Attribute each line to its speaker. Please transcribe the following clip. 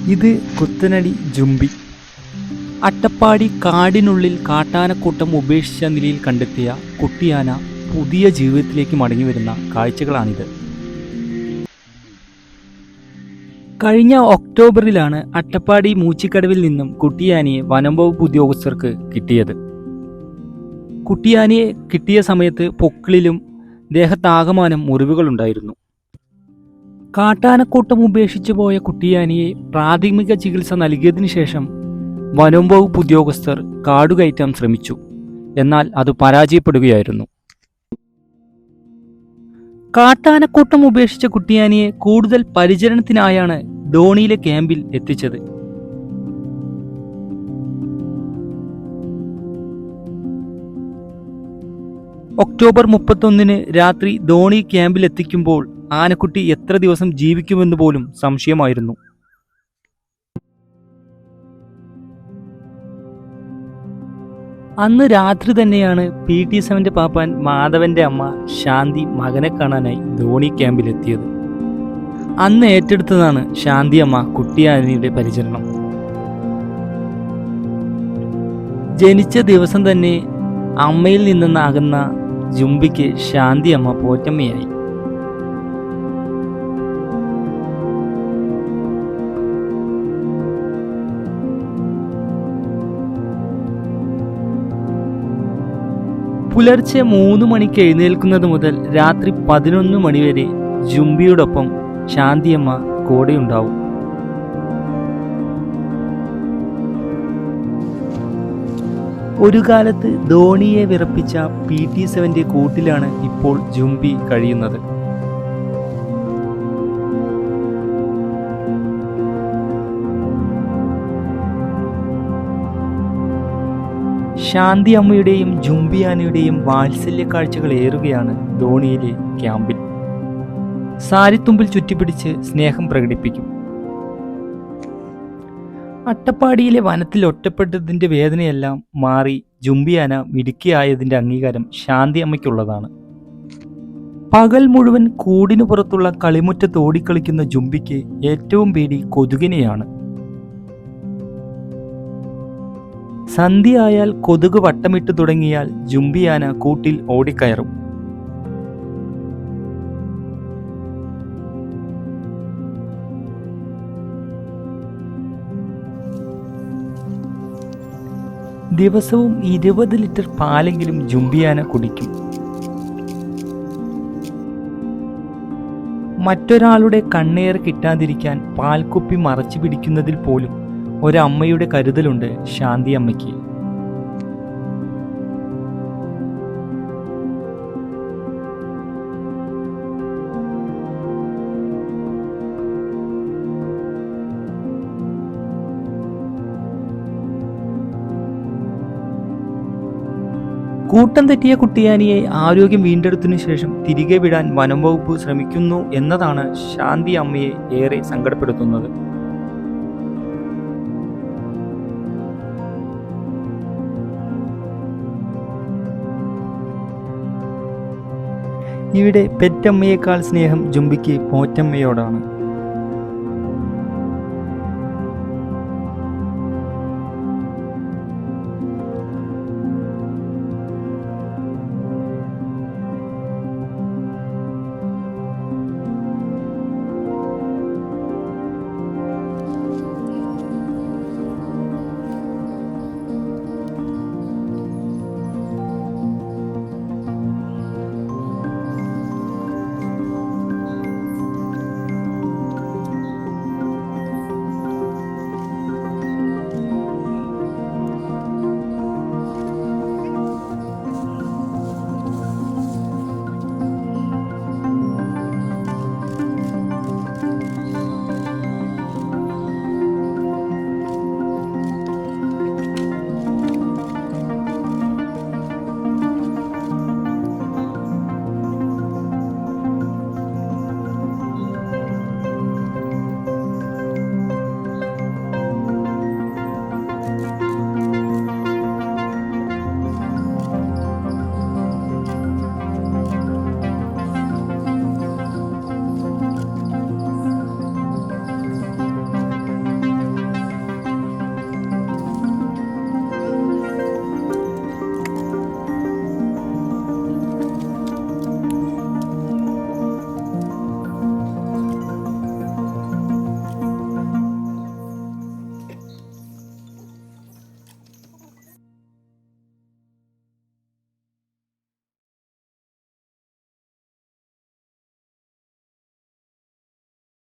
Speaker 1: ഇത് കുത്തനടി ജുംബി. അട്ടപ്പാടി കാടിനുള്ളിൽ കാട്ടാനക്കൂട്ടം ഉപേക്ഷിച്ച നിലയിൽ കണ്ടെത്തിയ കുട്ടിയാന പുതിയ ജീവിതത്തിലേക്ക് മടങ്ങിവരുന്ന കാഴ്ചകളാണിത്. കഴിഞ്ഞ ഒക്ടോബറിലാണ് അട്ടപ്പാടി മൂച്ചിക്കടവിൽ നിന്നും കുട്ടിയാനയെ വനം വകുപ്പ് ഉദ്യോഗസ്ഥർക്ക് കിട്ടിയത്. കുട്ടിയാനയെ കിട്ടിയ സമയത്ത് പൊക്കിളിലും ദേഹത്താകമാനം മുറിവുകളുണ്ടായിരുന്നു. കാട്ടാനക്കൂട്ടം ഉപേക്ഷിച്ചു പോയ കുട്ടിയാനയെ പ്രാഥമിക ചികിത്സ നൽകിയതിനു ശേഷം വനം വകുപ്പ് ഉദ്യോഗസ്ഥർ കാടുകയറ്റാൻ ശ്രമിച്ചു. എന്നാൽ അത് പരാജയപ്പെടുകയായിരുന്നു. കാട്ടാനക്കൂട്ടം ഉപേക്ഷിച്ച കുട്ടിയാനയെ കൂടുതൽ പരിചരണത്തിനായാണ് ധോണിയിലെ ക്യാമ്പിൽ എത്തിച്ചത്. ഒക്ടോബർ 31 രാത്രി ധോണി ക്യാമ്പിലെത്തിക്കുമ്പോൾ ആനക്കുട്ടി എത്ര ദിവസം ജീവിക്കുമെന്ന് പോലും സംശയമായിരുന്നു. അന്ന് രാത്രി തന്നെയാണ് PT7 പാപ്പാൻ മാധവന്റെ അമ്മ ശാന്തി മകനെ കാണാനായി ധോണി ക്യാമ്പിലെത്തിയത്. അന്ന് ഏറ്റെടുത്തതാണ് ശാന്തി അമ്മ കുട്ടിയാനയുടെ പരിചരണം. ജനിച്ച ദിവസം തന്നെ അമ്മയിൽ നിന്നകന്ന ജുംബിക്ക് ശാന്തി അമ്മ പോറ്റമ്മയായി. പുലർച്ചെ 3 മണിക്ക് എഴുന്നേൽക്കുന്നത് മുതൽ രാത്രി 11 മണിവരെ ജുംബിയോടൊപ്പം ശാന്തിയമ്മ കൂടെയുണ്ടാവും. ഒരു കാലത്ത് ധോണിയെ വിറപ്പിച്ച PT7 കൂട്ടിലാണ് ഇപ്പോൾ ജുംബി കഴിയുന്നത്. ശാന്തി അമ്മയുടെയും ജുംബിയാനയുടെയും വാത്സല്യ കാഴ്ചകൾ ഏറുകയാണ് ധോണിയിലെ ക്യാമ്പിൽ. സാരിത്തുമ്പിൽ ചുറ്റിപ്പിടിച്ച് സ്നേഹം പ്രകടിപ്പിക്കും. അട്ടപ്പാടിയിലെ വനത്തിൽ ഒറ്റപ്പെട്ടതിൻ്റെ വേദനയെല്ലാം മാറി ജുംബിയാന മിടുക്കിയായതിൻ്റെ അംഗീകാരം ശാന്തി അമ്മയ്ക്കുള്ളതാണ്. പകൽ മുഴുവൻ കൂടിനു പുറത്തുള്ള കളിമുറ്റത്ത് ഓടിക്കളിക്കുന്ന ജുംബിക്ക് ഏറ്റവും പേടി കൊതുകിനെയാണ്. സന്ധ്യയായാൽ കൊതുക് വട്ടമിട്ട് തുടങ്ങിയാൽ ജുംബിയാന കൂട്ടിൽ ഓടിക്കയറും. ദിവസവും 20 ലിറ്റർ പാലെങ്കിലും ജുംബിയാന കുടിക്കും. മറ്റൊരാളുടെ കണ്ണേർ കിട്ടാതിരിക്കാൻ പാൽക്കുപ്പി മറച്ചു പിടിക്കുന്നതിൽ പോലും ഒരമ്മയുടെ കരുതലുണ്ട് ശാന്തി അമ്മയ്ക്ക്. കൂട്ടം തെറ്റിയ കുട്ടിയാനയെ ആരോഗ്യം വീണ്ടെടുത്തതിനു ശേഷം തിരികെ വിടാൻ വനം വകുപ്പ് ശ്രമിക്കുന്നു എന്നതാണ് ശാന്തി അമ്മയെ ഏറെ സങ്കടപ്പെടുത്തുന്നത്. ഇവിടെ പെറ്റമ്മയേക്കാൾ സ്നേഹം ജുംബിക്ക് പോറ്റമ്മയോടാണ്.